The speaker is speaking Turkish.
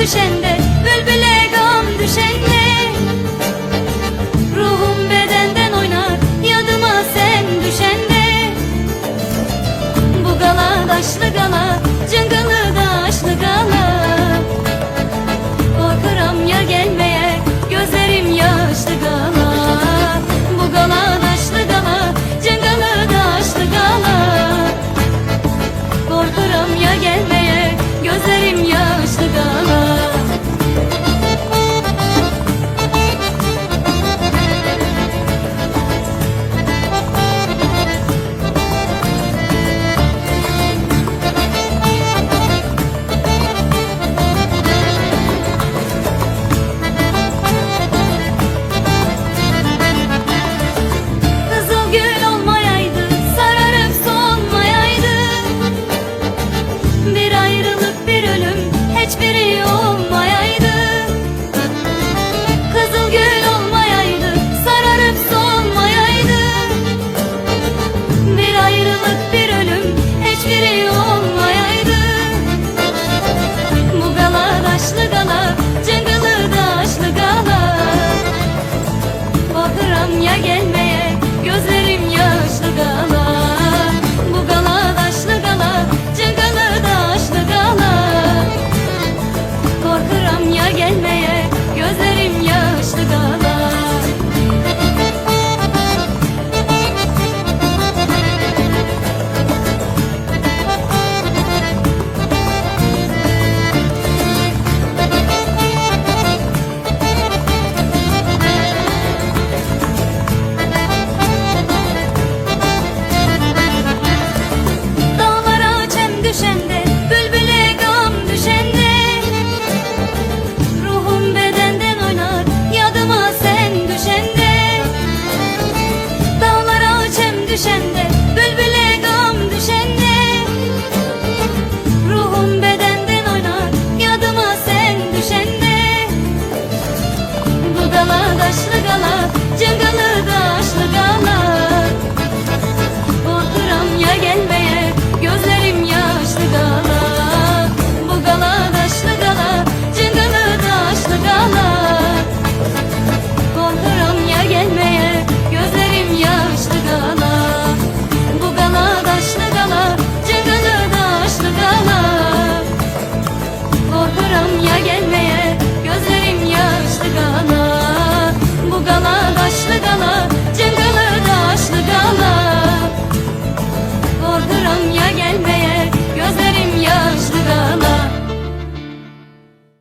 Düşende, bülbüle gam düşende, ruhum bedenden oynar, yadıma sen düşende. Bu gala daşlı gala, cıngılı daşlı gala, korkuram ya gelmeye, gözlerim yaşlı gala. Bu gala daşlı gala, cıngılı daşlı gala, korkuram ya gelmeye, gözlerim yaşlı gala. Hiçbiri olmayaydı, kızıl gül olmayaydı, sararıp solmayaydı. Bir ayrılık bir ölüm, hiçbiri olmayaydı. Bu gala daşlı gala, cıngılı daşlı gala, korkuram ya gelmeye, gözlerim yaşlı gala. Bu gala daşlı gala, cıngılı daşlı gala, korkuram ya gelmeye, gözlerim yaşlı gala. Dağlara çem düşende, bülbüle gam düşende, ruhum bedenden oynar, yadıma sen düşende. Dağlara çem düşende, bülbüle gam düşende, ruhum bedenden oynar, yadıma sen düşende. Bu gala daşlı gala, cıngılı daşlı gala, korkuram ya gelmeye, gözlerim yaşlı gala. Bu gala daşlı gala, cıngılı daşlı gala, korkuram ya gelmeye, gözlerim yaşlı gala. Bu gala daşlı gala, cıngılı daşlı gala, korkuram ya gelmeye, gözlerim yaşlı gala. Bu gala daşlı gala, cıngılı daşlı gala,